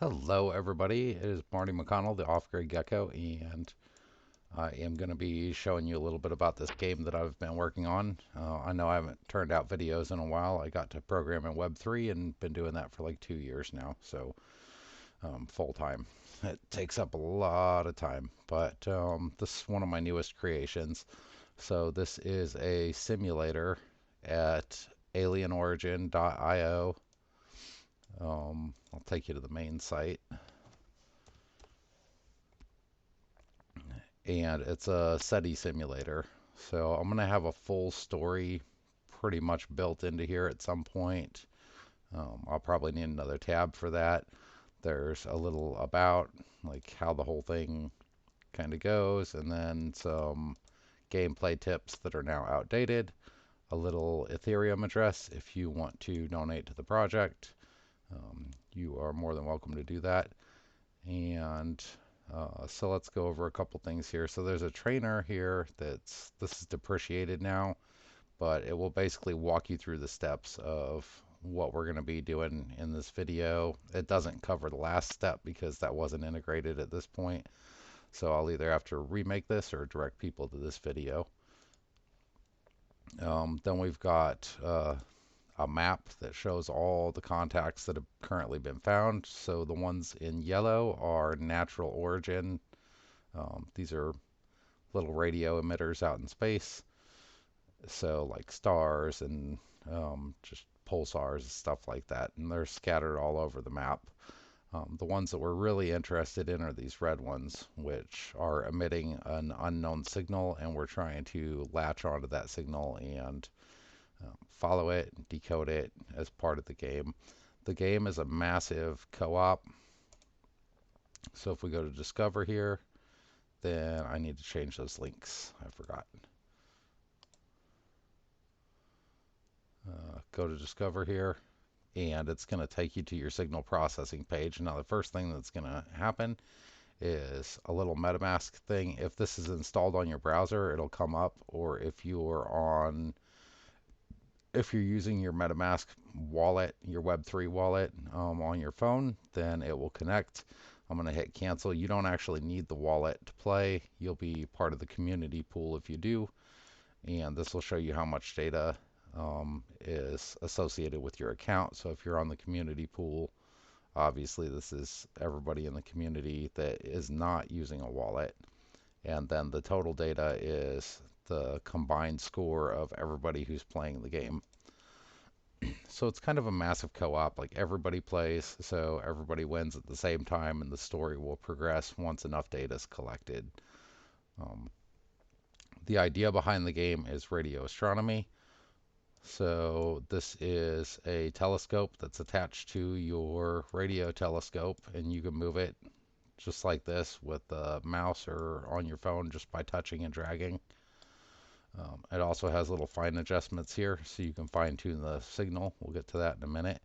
Hello, everybody. It is Marty McConnell, the off-grid gecko, and I am going to be showing you a little bit about this game that I've been working on. I know I haven't turned out videos in a while. I got to program in Web 3 and been doing that for like 2 years now, so full time. It takes up a lot of time, but this is one of my newest creations. So this is a simulator at alienorigin.io. I'll take you to the main site. And it's a SETI simulator. So I'm going to have a full story pretty much built into here at some point. I'll probably need another tab for that. There's a little about, like how the whole thing kind of goes, and then some gameplay tips that are now outdated, a little Ethereum address if you want to donate to the project. You are more than welcome to do that. And so let's go over a couple things here. So there's a trainer here this is depreciated now, but it will basically walk you through the steps of what we're going to be doing in this video. It doesn't cover the last step because that wasn't integrated at this point. So I'll either have to remake this or direct people to this video. Then we've got a map that shows all the contacts that have currently been found. So the ones in yellow are natural origin. These are little radio emitters out in space. So like stars and just pulsars and stuff like that. And they're scattered all over the map. The ones that we're really interested in are these red ones, which are emitting an unknown signal, and we're trying to latch onto that signal and follow it, decode it as part of the game. The game is a massive co-op. So if we go to Discover here, then I need to change those links. I forgot. Go to Discover here, and it's going to take you to your signal processing page. Now, the first thing that's going to happen is a little MetaMask thing. If this is installed on your browser, it'll come up, or if you're using your MetaMask wallet, your Web3 wallet on your phone, then it will connect. I'm going to hit cancel. You don't actually need the wallet to play. You'll be part of the community pool if you do. And this will show you how much data is associated with your account. So if you're on the community pool, obviously this is everybody in the community that is not using a wallet. And then the total data is the combined score of everybody who's playing the game. So it's kind of a massive co-op, like everybody plays, so everybody wins at the same time, and the story will progress once enough data is collected. Um, the idea behind the game is radio astronomy. So this is a telescope that's attached to your radio telescope, and you can move it just like this with the mouse or on your phone just by touching and dragging. It also has little fine adjustments here, so you can fine tune the signal. We'll get to that in a minute.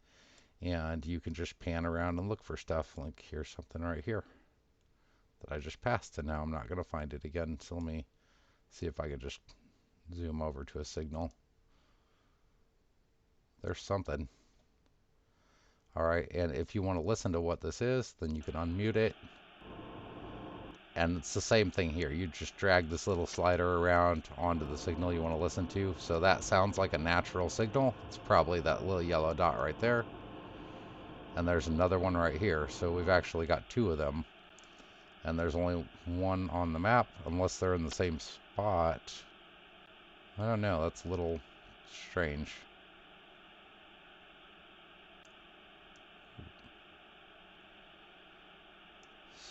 And you can just pan around and look for stuff. Like here's something right here that I just passed, and now I'm not going to find it again. So let me see if I can just zoom over to a signal. There's something. All right, and if you want to listen to what this is, then you can unmute it. And it's the same thing here. You just drag this little slider around onto the signal you want to listen to. So that sounds like a natural signal. It's probably that little yellow dot right there. And there's another one right here. So we've actually got two of them. And there's only one on the map, unless they're in the same spot. I don't know. That's a little strange.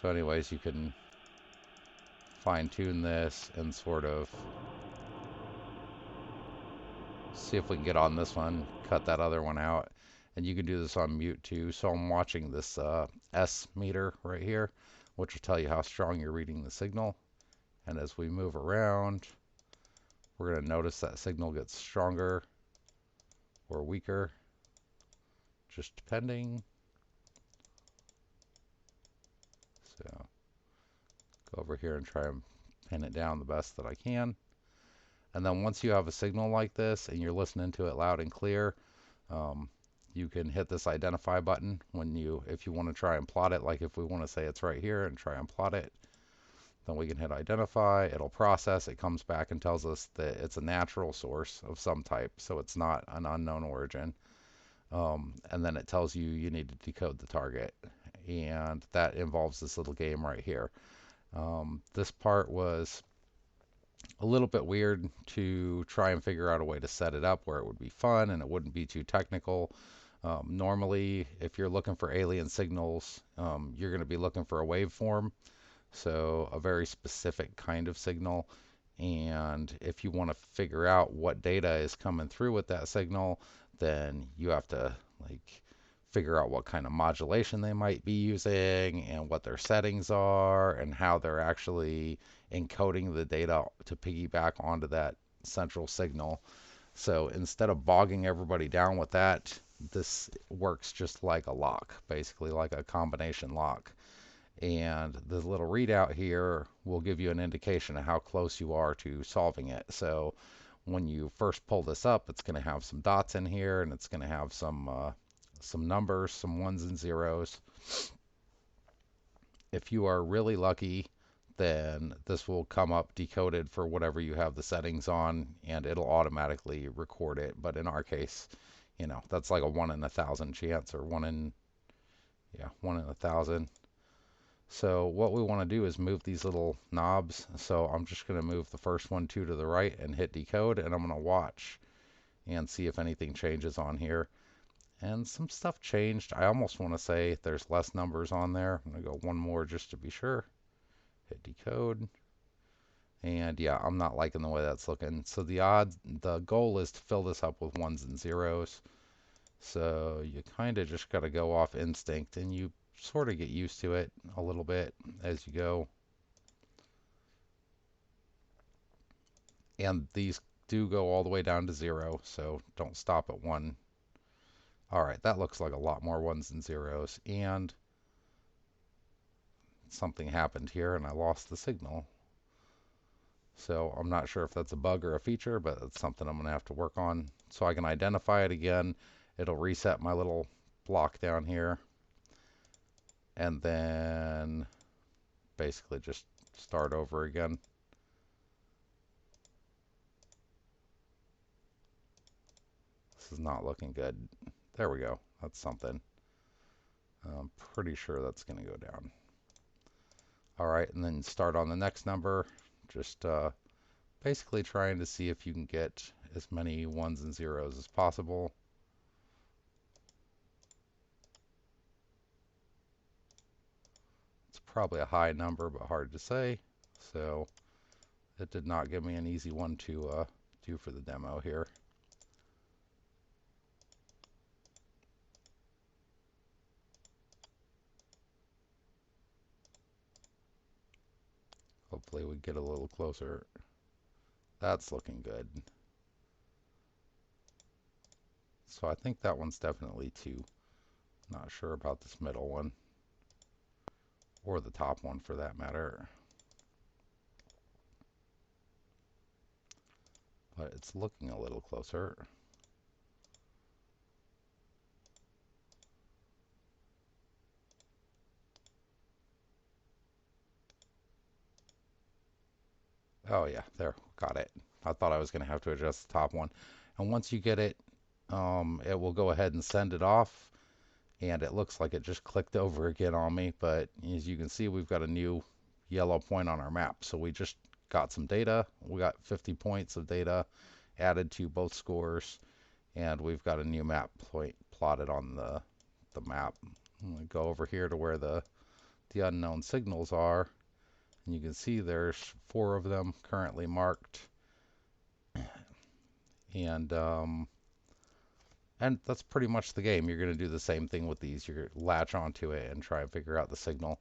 So anyways, you can fine tune this and sort of see if we can get on this one, cut that other one out. And you can do this on mute too. So I'm watching this S meter right here, which will tell you how strong you're reading the signal. And as we move around, we're going to notice that signal gets stronger or weaker, just depending. So go over here and try and pin it down the best that I can. And then once you have a signal like this and you're listening to it loud and clear, you can hit this identify button if you want to try and plot it, like if we want to say it's right here and try and plot it, then we can hit identify, it'll process, it comes back and tells us that it's a natural source of some type, so it's not an unknown origin. And then it tells you you need to decode the target, and that involves this little game right here. This part was a little bit weird to try and figure out a way to set it up where it would be fun and it wouldn't be too technical. Normally, if you're looking for alien signals, you're going to be looking for a waveform, so a very specific kind of signal. And if you want to figure out what data is coming through with that signal, then you have to like figure out what kind of modulation they might be using and what their settings are and how they're actually encoding the data to piggyback onto that central signal. So instead of bogging everybody down with that, this works just like a lock, basically like a combination lock. And the little readout here will give you an indication of how close you are to solving it. So when you first pull this up, it's going to have some dots in here, and it's going to have some numbers, some ones and zeros. If you are really lucky, then this will come up decoded for whatever you have the settings on, and it'll automatically record it. But in our case, that's like a 1 in 1,000 chance, or 1 in 1,000. So what we want to do is move these little knobs. So I'm just going to move the first one 2 to the right and hit decode, and I'm going to watch and see if anything changes on here. And some stuff changed. I almost want to say there's less numbers on there. I'm going to go one more just to be sure. Hit decode. And yeah, I'm not liking the way that's looking. So the goal is to fill this up with ones and zeros. So you kind of just got to go off instinct, and you sort of get used to it a little bit as you go. And these do go all the way down to 0, so don't stop at 1. Alright, that looks like a lot more ones and zeros, and something happened here and I lost the signal. So I'm not sure if that's a bug or a feature, but it's something I'm going to have to work on. So I can identify it again. It'll reset my little block down here, and then basically just start over again. This is not looking good. There we go. That's something. I'm pretty sure that's going to go down. All right, and then start on the next number. Just basically trying to see if you can get as many ones and zeros as possible. It's probably a high number, but hard to say. So it did not give me an easy one to do for the demo here. Hopefully we get a little closer. That's looking good. So I think that one's definitely 2. Not sure about this middle one, or the top one for that matter. But it's looking a little closer. Oh yeah, there, got it. I thought I was going to have to adjust the top one. And once you get it, it will go ahead and send it off. And it looks like it just clicked over again on me. But as you can see, we've got a new yellow point on our map. So we just got some data. We got 50 points of data added to both scores. And we've got a new map point plotted on the map. I'm going to go over here to where the unknown signals are. And you can see there's 4 of them currently marked. And that's pretty much the game. You're going to do the same thing with these. You're going to latch onto it and try and figure out the signal.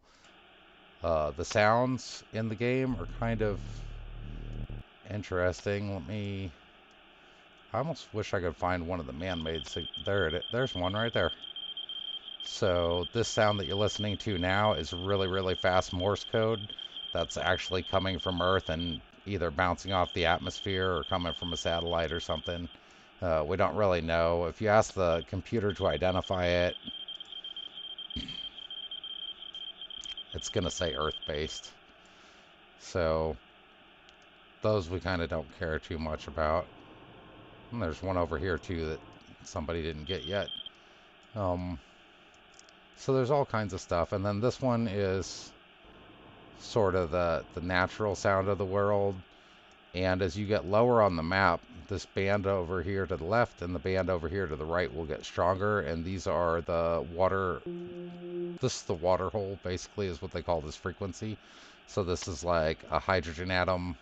The sounds in the game are kind of interesting. I almost wish I could find one of the man-made there's one right there. So this sound that you're listening to now is really, really fast Morse code that's actually coming from Earth and either bouncing off the atmosphere or coming from a satellite or something. We don't really know. If you ask the computer to identify it, it's going to say Earth-based. So those we kind of don't care too much about. And there's one over here too that somebody didn't get yet. Um, so there's all kinds of stuff. And then this one is sort of the natural sound of the world. And as you get lower on the map, this band over here to the left and the band over here to the right will get stronger. And these are the water. This is the water hole, basically, is what they call this frequency. So this is like a hydrogen atom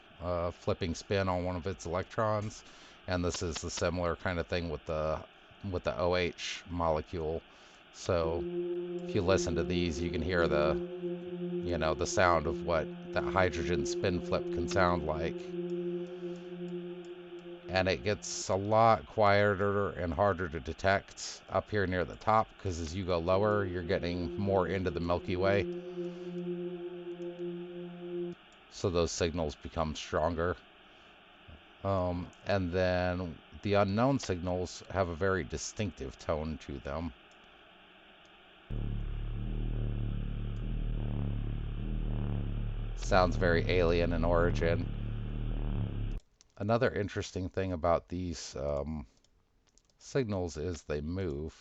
flipping spin on one of its electrons. And this is the similar kind of thing with the OH molecule. So if you listen to these, you can hear the sound of what that hydrogen spin flip can sound like. And it gets a lot quieter and harder to detect up here near the top, because as you go lower, you're getting more into the Milky Way. So those signals become stronger. And then the unknown signals have a very distinctive tone to them. Sounds very alien in origin. Another interesting thing about these signals is they move.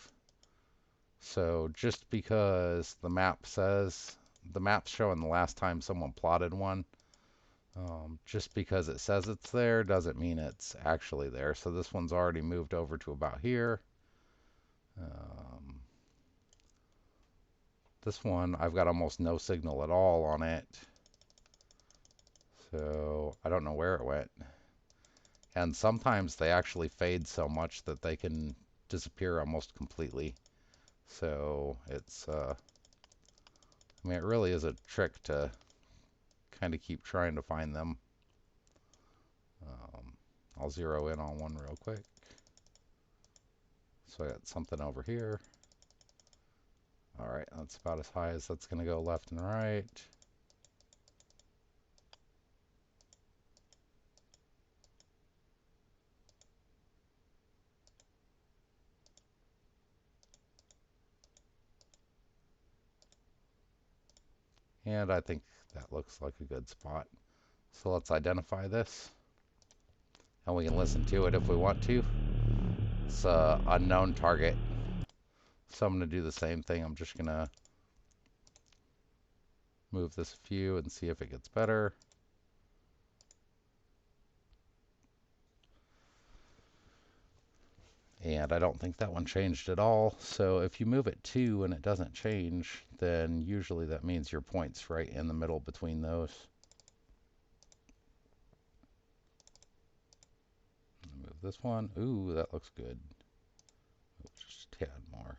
So just because the map's showing the last time someone plotted one, just because it says it's there doesn't mean it's actually there. So this one's already moved over to about here. This one, I've got almost no signal at all on it. So I don't know where it went. And sometimes they actually fade so much that they can disappear almost completely. So it's, I mean, it really is a trick to kind of keep trying to find them. I'll zero in on one real quick. So I got something over here. All right, that's about as high as that's going to go left and right. And I think that looks like a good spot. So let's identify this. And we can listen to it if we want to. It's an unknown target. So I'm going to do the same thing. I'm just going to move this a few and see if it gets better. And I don't think that one changed at all. So if you move it 2 and it doesn't change, then usually that means your point's right in the middle between those. Move this one. Ooh, that looks good. Just a tad more.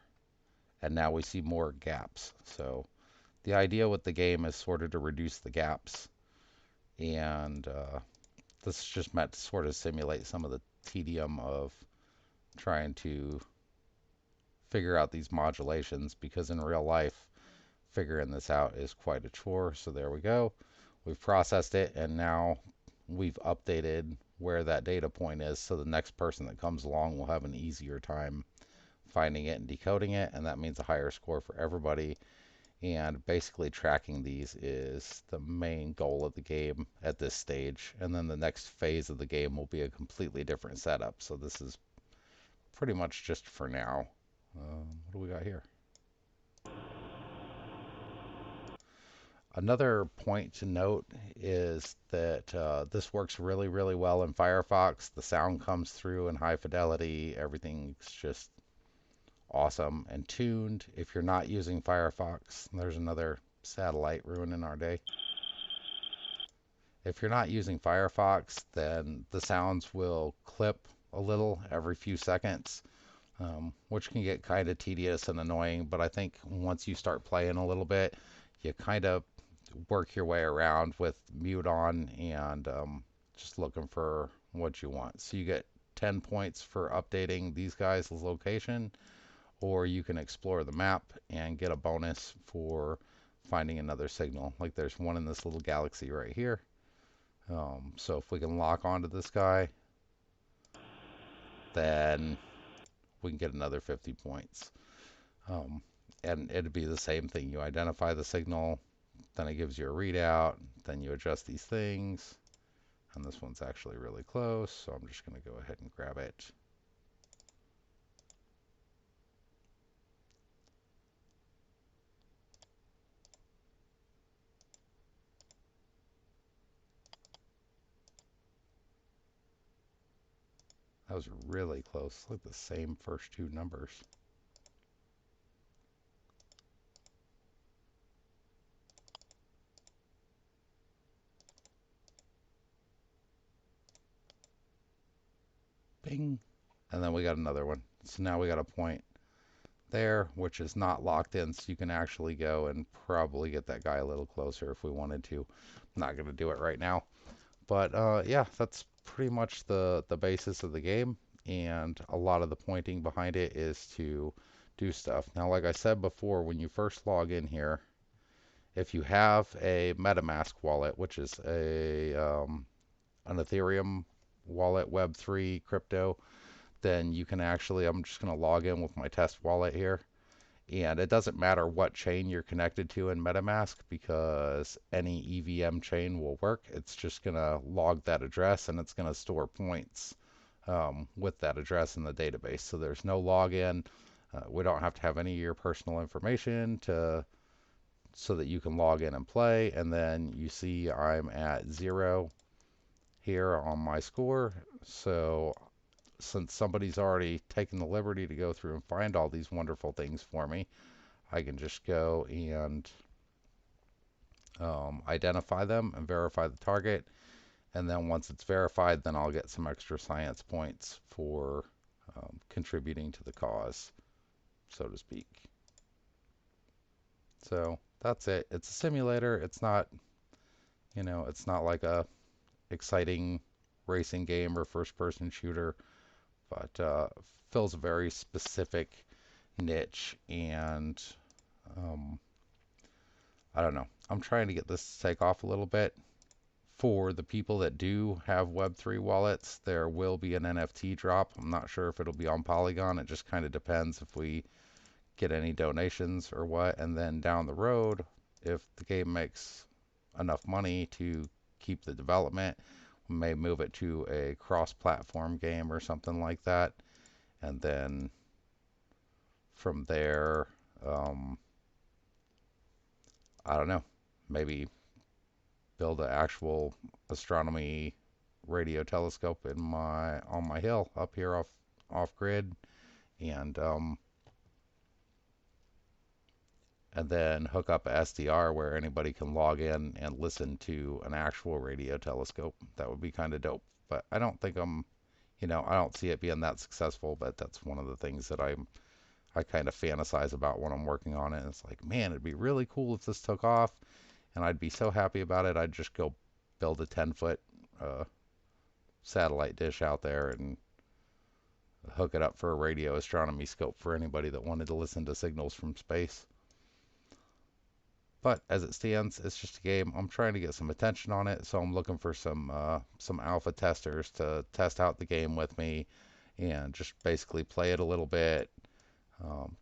And now we see more gaps. So the idea with the game is sort of to reduce the gaps. And this is just meant to sort of simulate some of the tedium of trying to figure out these modulations, because in real life figuring this out is quite a chore. So there we go. We've processed it, and now we've updated where that data point is, so the next person that comes along will have an easier time finding it and decoding it, and that means a higher score for everybody. And basically tracking these is the main goal of the game at this stage, and then the next phase of the game will be a completely different setup. So this is pretty much just for now. What do we got here? Another point to note is that this works really, really well in Firefox. The sound comes through in high fidelity. Everything's just awesome and tuned. If you're not using Firefox, there's another satellite ruining our day. If you're not using Firefox, then the sounds will clip a little every few seconds, which can get kind of tedious and annoying. But I think once you start playing a little bit, you kind of work your way around with mute on and just looking for what you want. So you get 10 points for updating these guys' location, or you can explore the map and get a bonus for finding another signal. Like there's one in this little galaxy right here. So if we can lock onto this guy, then we can get another 50 points. Um, and it'd be the same thing. You identify the signal, then it gives you a readout, then you adjust these things. And this one's actually really close, so I'm just going to go ahead and grab it. That was really close, like the same first two numbers. Bing. And then we got another one. So now we got a point there, which is not locked in, so you can actually go and probably get that guy a little closer if we wanted to. I'm not going to do it right now. But yeah, that's pretty much the basis of the game, and a lot of the pointing behind it is to do stuff. Now, like I said before, when you first log in here, if you have a MetaMask wallet, which is an Ethereum wallet, Web3 crypto, then you can actually, I'm just going to log in with my test wallet here. And it doesn't matter what chain you're connected to in MetaMask because any EVM chain will work. It's just going to log that address and it's going to store points with that address in the database. So there's no login. We don't have to have any of your personal information so that you can log in and play. And then you see I'm at 0 here on my score. So since somebody's already taken the liberty to go through and find all these wonderful things for me, I can just go and identify them and verify the target. And then once it's verified, then I'll get some extra science points for contributing to the cause, so to speak. So that's it. It's a simulator. It's not, it's not like a exciting racing game or first-person shooter, but fills a very specific niche, and I don't know. I'm trying to get this to take off a little bit. For the people that do have Web3 wallets, there will be an NFT drop. I'm not sure if it'll be on Polygon. It just kind of depends if we get any donations or what. And then down the road, if the game makes enough money to keep the development, we may move it to a cross-platform game or something like that. And then from there, I don't know, maybe build an actual astronomy radio telescope on my hill up here off grid, and and then hook up a SDR where anybody can log in and listen to an actual radio telescope. That would be kind of dope. But I don't think I don't see it being that successful. But that's one of the things that I kind of fantasize about when I'm working on it. It's like, man, it'd be really cool if this took off, and I'd be so happy about it. I'd just go build a 10-foot satellite dish out there and hook it up for a radio astronomy scope for anybody that wanted to listen to signals from space. But as it stands, it's just a game. I'm trying to get some attention on it, so I'm looking for some alpha testers to test out the game with me and just basically play it a little bit,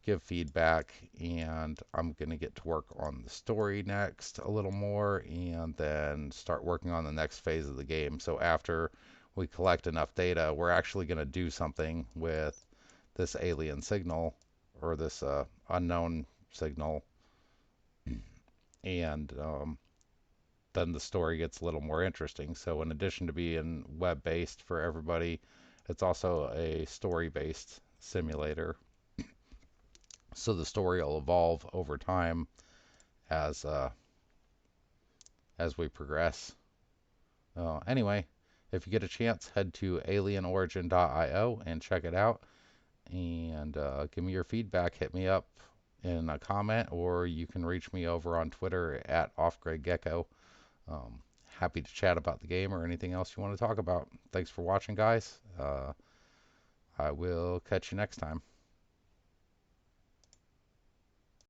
give feedback, and I'm going to get to work on the story next a little more and then start working on the next phase of the game. So after we collect enough data, we're actually going to do something with this alien signal or this unknown signal, and then the story gets a little more interesting. So in addition to being web-based for everybody, it's also a story-based simulator. So the story will evolve over time as as we progress. Anyway, if you get a chance, head to alienorigin.io and check it out. And give me your feedback. Hit me up in a comment, or you can reach me over on Twitter at offgridgecko. Happy to chat about the game or anything else you want to talk about. Thanks for watching, guys. I will catch you next time.